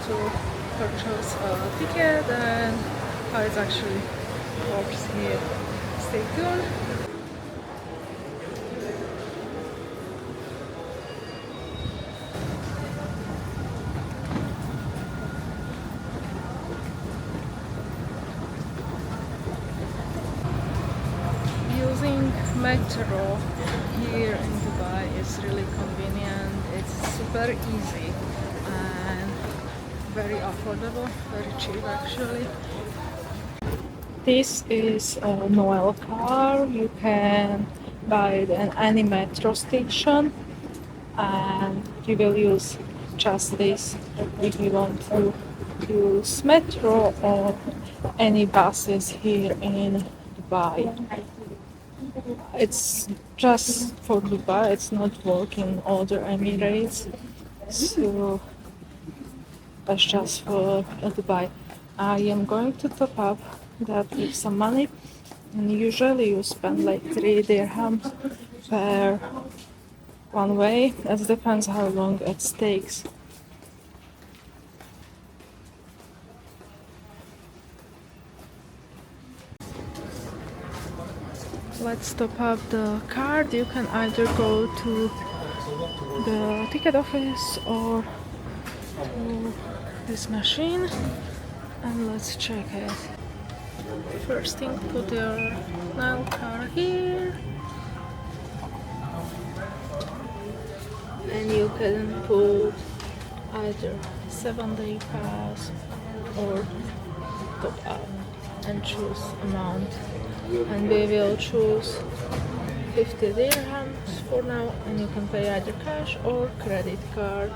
to purchase a ticket and how it actually works here. Stay tuned. Using metro here in Dubai is really convenient. It's super easy and very affordable, very cheap actually. This is a Noel car. You can buy it at any metro station and you will use just this if you want to use metro or any buses here in Dubai. It's just for Dubai, it's not working in other Emirates, so that's just for Dubai. I am going to top up that with some money, and usually you spend like 3 dirhams per one way. It depends how long it takes. Let's top up the card. You can either go to the ticket office or to this machine, and let's check it. First thing, put your Nile card here, and you can put either 7-day pass or top up and choose amount, and we will choose 50 dirhams for now, and you can pay either cash or credit card.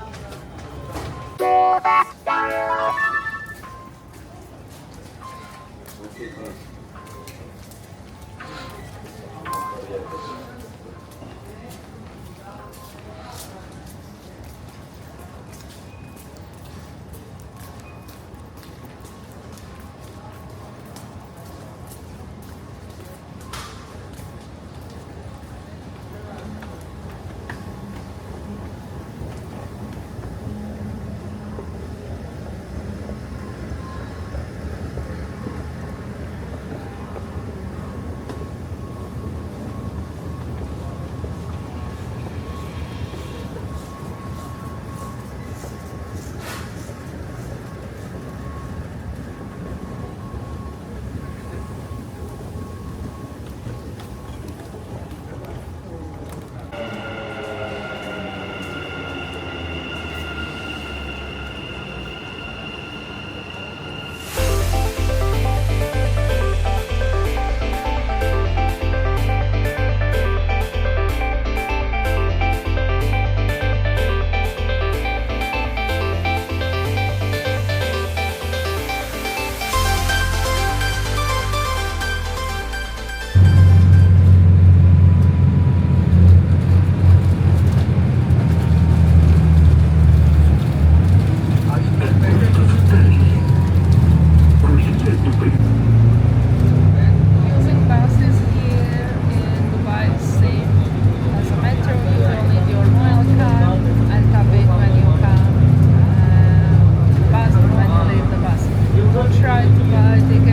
Try to buy tickets